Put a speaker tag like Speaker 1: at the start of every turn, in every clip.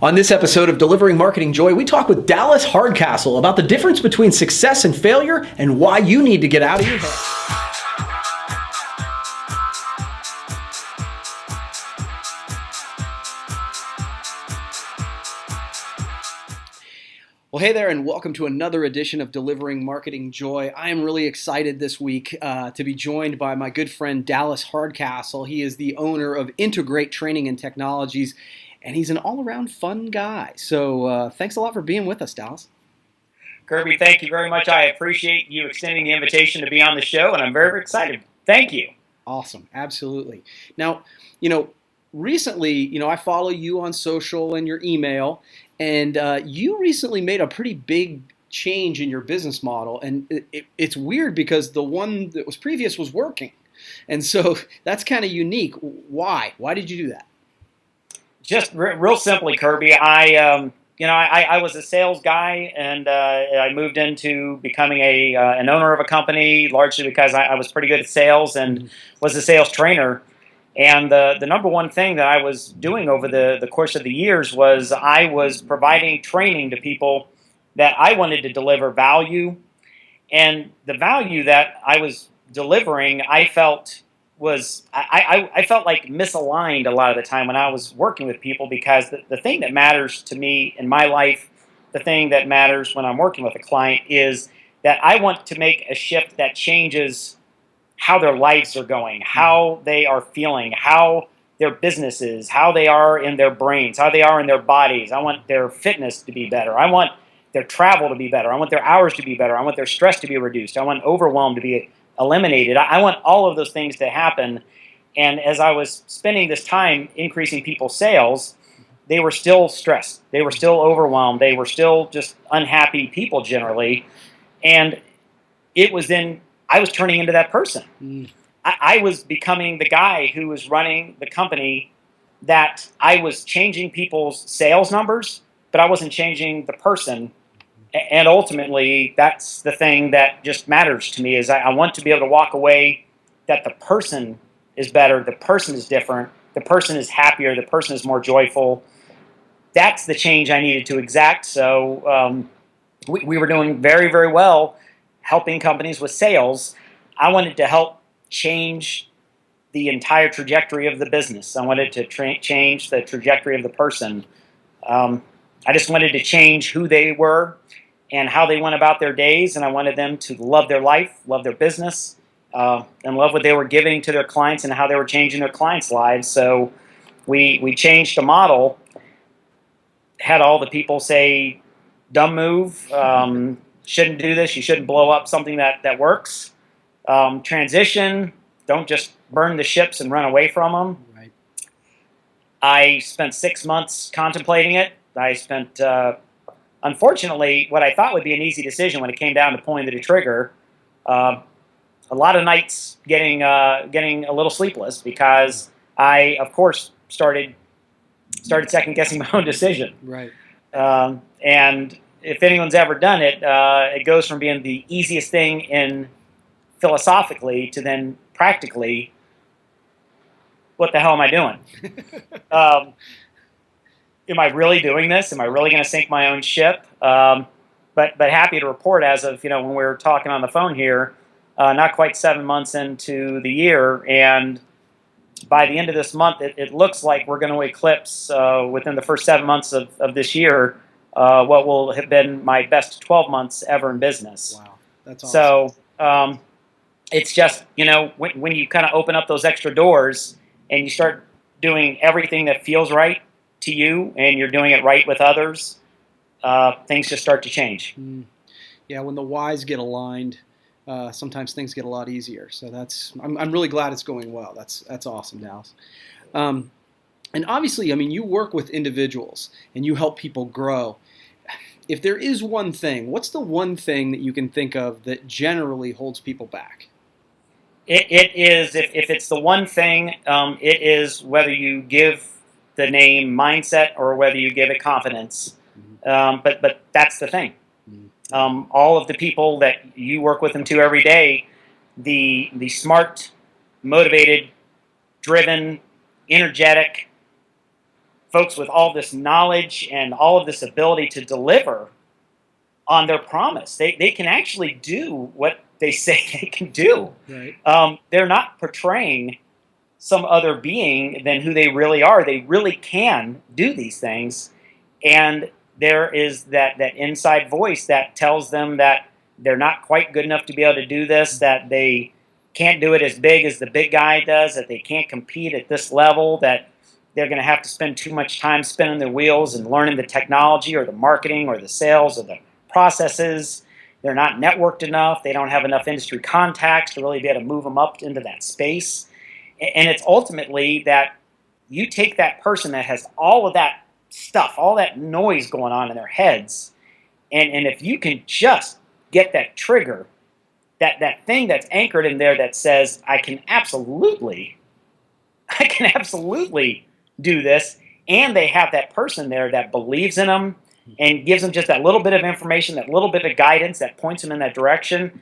Speaker 1: On this episode of Delivering Marketing Joy, we talk with Dallas Hardcastle about the difference between success and failure and why you need to get out of your head. Well, hey there, and welcome to another edition of Delivering Marketing Joy. I am really excited this week to be joined by my good friend Dallas Hardcastle. He is the owner of Integrate Training and Technologies, and he's an all-around fun guy. So thanks a lot for being with us, Dallas.
Speaker 2: Kirby, thank you very much. I appreciate you extending the invitation to be on the show, and I'm very, very excited. Thank you.
Speaker 1: Awesome. Absolutely. Now, recently, I follow you on social and your email, and you recently made a pretty big change in your business model. And it's weird because the one that was previous was working. And so that's kind of unique. Why? Why did you do that?
Speaker 2: Just real simply, Kirby, I was a sales guy, and I moved into becoming an owner of a company largely because I was pretty good at sales and was a sales trainer. And the number one thing that I was doing over the course of the years was I was providing training to people that I wanted to deliver value. And the value that I was delivering, I felt I felt like misaligned a lot of the time when I was working with people, because the thing that matters to me in my life, the thing that matters when I'm working with a client, is that I want to make a shift that changes how their lives are going, how they are feeling, how their business is, how they are in their brains, how they are in their bodies. I want their fitness to be better. I want their travel to be better. I want their hours to be better. I want their stress to be reduced. I want overwhelm to be eliminated. I want all of those things to happen. And as I was spending this time increasing people's sales, they were still stressed. They were still overwhelmed. They were still just unhappy people generally. And it was then I was turning into that person. I was becoming the guy who was running the company, that I was changing people's sales numbers, but I wasn't changing the person. And ultimately, that's the thing that just matters to me, is I want to be able to walk away that the person is better, the person is different, the person is happier, the person is more joyful. That's the change I needed to exact. So we were doing very, very well helping companies with sales. I wanted to help change the entire trajectory of the business. I wanted to change the trajectory of the person. I just wanted to change who they were and how they went about their days, and I wanted them to love their life, love their business, and love what they were giving to their clients and how they were changing their clients' lives. So we changed the model, had all the people say, dumb move, shouldn't do this, you shouldn't blow up something that works. Transition, don't just burn the ships and run away from them.
Speaker 1: Right.
Speaker 2: I spent 6 months contemplating it. I spent, unfortunately, what I thought would be an easy decision when it came down to pulling the trigger. A lot of nights getting a little sleepless, because I, of course, started second guessing my own decision.
Speaker 1: Right.
Speaker 2: And if anyone's ever done it, it goes from being the easiest thing in philosophically to then practically, what the hell am I doing? Am I really doing this? Am I really going to sink my own ship? But happy to report, as of when we were talking on the phone here, not quite 7 months into the year, and by the end of this month, it looks like we're going to eclipse within the first 7 months of this year what will have been my best 12 months ever in business.
Speaker 1: Wow, that's awesome.
Speaker 2: So it's just when you kind of open up those extra doors and you start doing everything that feels right to you, and you're doing it right with others, things just start to change.
Speaker 1: Yeah, when the whys get aligned, sometimes things get a lot easier. So I'm really glad it's going well. That's awesome, Dallas. And obviously, you work with individuals and you help people grow. If there is one thing, what's the one thing that you can think of that generally holds people back?
Speaker 2: It is, if it's the one thing, it is whether you give the name mindset or whether you give it confidence. But that's the thing. All of the people that you work with them to every day, the smart, motivated, driven, energetic, folks with all this knowledge and all of this ability to deliver on their promise. They can actually do what they say they can do.
Speaker 1: Right.
Speaker 2: They're not portraying some other being than who they really are. They really can do these things. And there is that inside voice that tells them that they're not quite good enough to be able to do this, that they can't do it as big as the big guy does, that they can't compete at this level, that they're going to have to spend too much time spinning their wheels and learning the technology or the marketing or the sales or the processes. They're not networked enough. They don't have enough industry contacts to really be able to move them up into that space. And it's ultimately that you take that person that has all of that stuff, all that noise going on in their heads, and if you can just get that trigger, that thing that's anchored in there that says, I can absolutely do this, and they have that person there that believes in them and gives them just that little bit of information, that little bit of guidance that points them in that direction,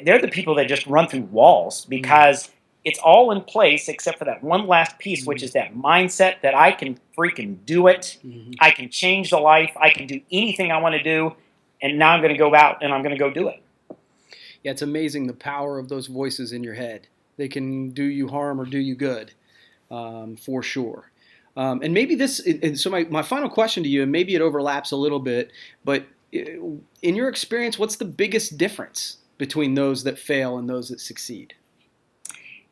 Speaker 2: they're the people that just run through walls, because it's all in place except for that one last piece, which is that mindset that I can freaking do it. I can change the life. I can do anything I want to do. And now I'm going to go out and I'm going to go do it.
Speaker 1: Yeah, it's amazing the power of those voices in your head. They can do you harm or do you good, for sure. And maybe this, and so my final question to you, and maybe it overlaps a little bit, but in your experience, what's the biggest difference between those that fail and those that succeed?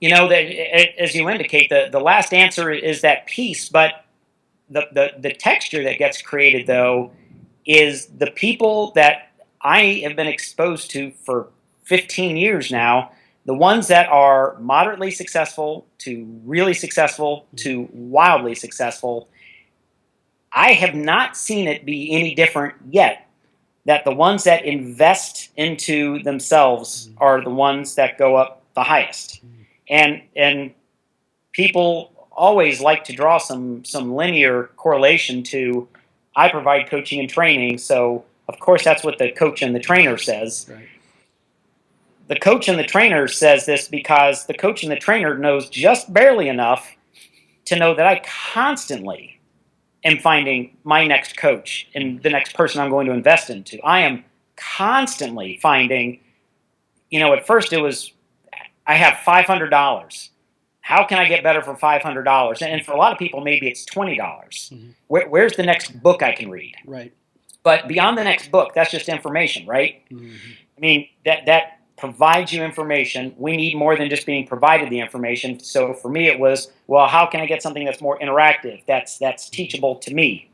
Speaker 2: You know, that as you indicate, the last answer is that piece, but the texture that gets created, though, is the people that I have been exposed to for 15 years now, the ones that are moderately successful to really successful to wildly successful. I have not seen it be any different yet, that the ones that invest into themselves are the ones that go up the highest. And people always like to draw some linear correlation to, I provide coaching and training, so of course that's what the coach and the trainer says.
Speaker 1: Right.
Speaker 2: The coach and the trainer says this because the coach and the trainer knows just barely enough to know that I constantly am finding my next coach and the next person I'm going to invest into. I am constantly finding, at first it was, I have $500. How can I get better for $500? And for a lot of people, maybe it's $20. Where's the next book I can read?
Speaker 1: Right.
Speaker 2: But beyond the next book, that's just information, right? I mean, that provides you information. We need more than just being provided the information. So for me, it was, well, how can I get something that's more interactive, that's teachable to me,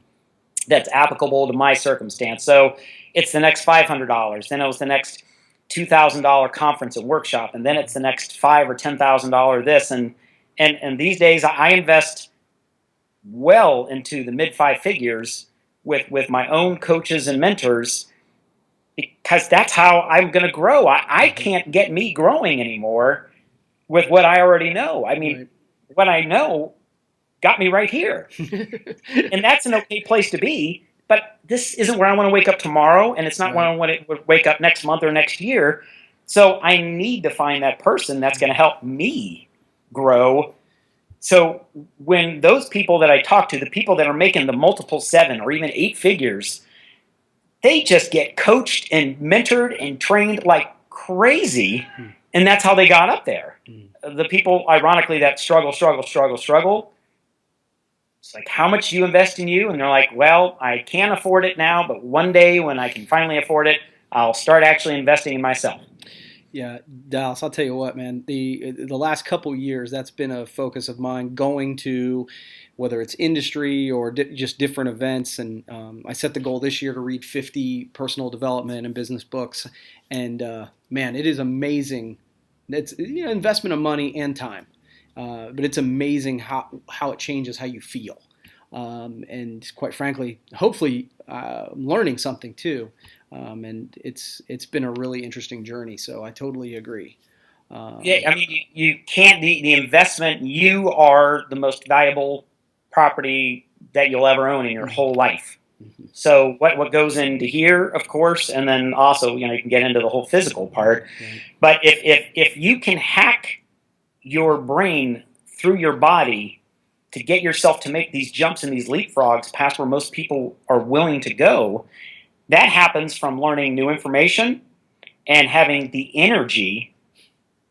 Speaker 2: that's applicable to my circumstance? So it's the next $500. Then it was the next $2,000 conference and workshop, and then it's the next $5,000 or $10,000 this, and these days I invest well into the mid 5 figures with my own coaches and mentors, because that's how I'm going to grow. I can't get me growing anymore with what I already know. I mean, what I know got me right here, and that's an okay place to be. But this isn't where I want to wake up tomorrow, and it's not where I want to wake up next month or next year. So I need to find that person that's going to help me grow. So when those people that I talk to, the people that are making the multiple 7 or even 8 figures, they just get coached and mentored and trained like crazy, and that's how they got up there. The people, ironically, that struggle, it's like, how much do you invest in you? And they're like, well, I can't afford it now, but one day when I can finally afford it, I'll start actually investing in myself.
Speaker 1: Yeah, Dallas, I'll tell you what, man, the last couple years, that's been a focus of mine, going to whether it's industry or just different events. And I set the goal this year to read 50 personal development and business books. And man, it is amazing. It's investment of money and time. But it's amazing how it changes how you feel. And quite frankly, hopefully learning something too. And it's been a really interesting journey. So I totally agree.
Speaker 2: Yeah, I mean, you can't, the investment, you are the most valuable property that you'll ever own in your whole life. So what goes into here, of course, and then also, you can get into the whole physical part. But if you can hack your brain through your body to get yourself to make these jumps and these leapfrogs past where most people are willing to go, that happens from learning new information and having the energy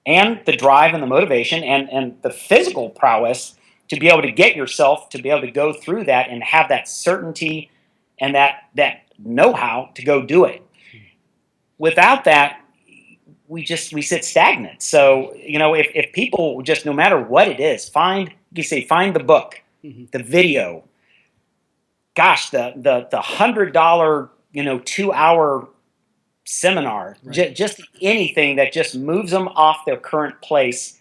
Speaker 2: and the drive and the motivation and the physical prowess to be able to get yourself to be able to go through that and have that certainty and that know-how to go do it. Without that, we sit stagnant. So, if people just, no matter what it is, find the book, the video, gosh, the $100, 2-hour seminar,
Speaker 1: Right.
Speaker 2: just anything that just moves them off their current place.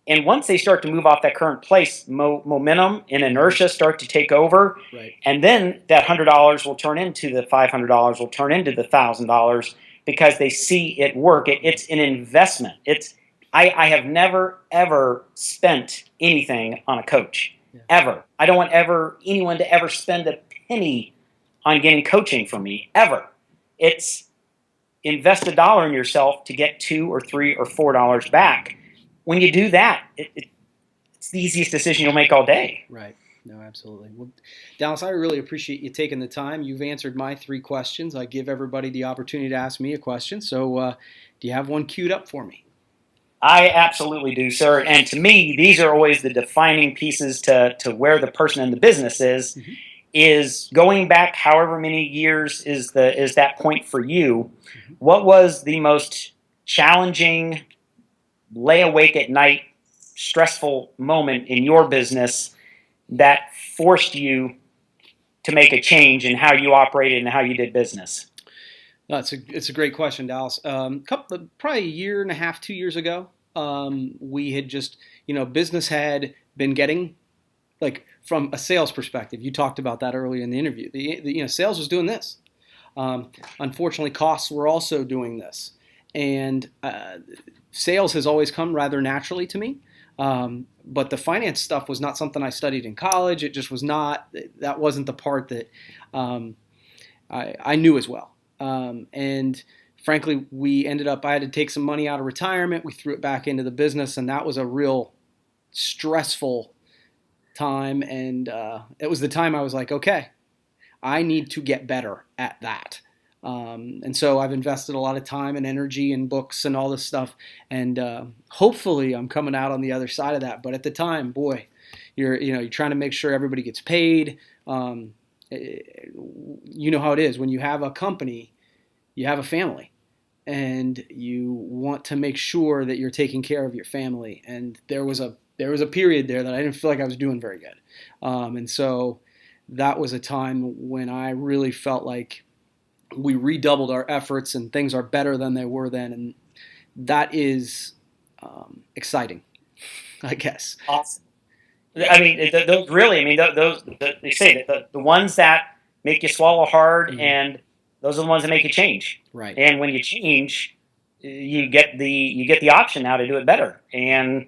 Speaker 2: And once they start to move off that current place, momentum and inertia start to take over.
Speaker 1: Right.
Speaker 2: And then that $100 will turn into the $500, will turn into the $1,000 because they see it work. It's an investment. I have never, ever spent anything on a coach, ever. I don't want anyone to ever spend a penny on getting coaching from me, ever. It's invest $1 in yourself to get $2 or $3 or $4 back. When you do that, it's the easiest decision you'll make all day.
Speaker 1: Right. No, absolutely. Well, Dallas, I really appreciate you taking the time. You've answered my 3 questions. I give everybody the opportunity to ask me a question. So do you have one queued up for me?
Speaker 2: I absolutely do, sir. And to me, these are always the defining pieces to where the person in the business is. Mm-hmm. Is going back however many years is that point for you. Mm-hmm. What was the most challenging, lay awake at night, stressful moment in your business that forced you to make a change in how you operated and how you did business?
Speaker 1: No, it's a great question, Dallas. Probably a year and a half, 2 years ago, we had just, business had been getting, like, from a sales perspective. You talked about that earlier in the interview. The sales was doing this. Unfortunately, costs were also doing this, and sales has always come rather naturally to me. But the finance stuff was not something I studied in college. It just was not. That wasn't the part that I knew as well. And frankly, I had to take some money out of retirement. We threw it back into the business, and that was a real stressful time. And it was the time I was like, okay, I need to get better at that. And so I've invested a lot of time and energy in books and all this stuff. And hopefully I'm coming out on the other side of that. But at the time, boy, you're trying to make sure everybody gets paid. You know how it is when you have a company, you have a family, and you want to make sure that you're taking care of your family. And there was a period there that I didn't feel like I was doing very good. And so that was a time when I really felt like we redoubled our efforts and things are better than they were then. And that is exciting, I guess.
Speaker 2: Awesome. I mean, they say that the ones that make you swallow hard, mm-hmm. and those are the ones that make you change.
Speaker 1: Right.
Speaker 2: And when you change, you get the option now to do it better. And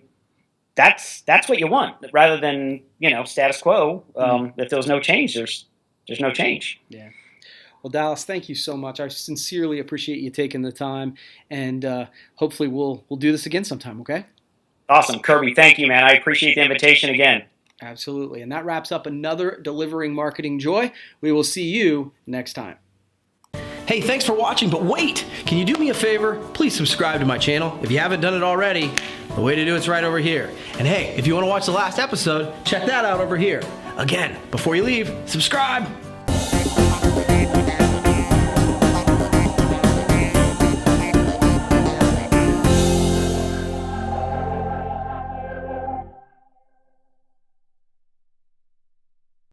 Speaker 2: that's what you want, rather than status quo. If there's no change, there's no change.
Speaker 1: Yeah. Well, Dallas, thank you so much. I sincerely appreciate you taking the time, and hopefully we'll do this again sometime. Okay.
Speaker 2: Awesome, Kirby. Thank you, man. I appreciate the invitation again.
Speaker 1: Absolutely. And that wraps up another Delivering Marketing Joy. We will see you next time. Hey, thanks for watching, but wait! Can you do me a favor? Please subscribe to my channel. If you haven't done it already, the way to do it's right over here. And hey, if you want to watch the last episode, check that out over here. Again, before you leave, subscribe!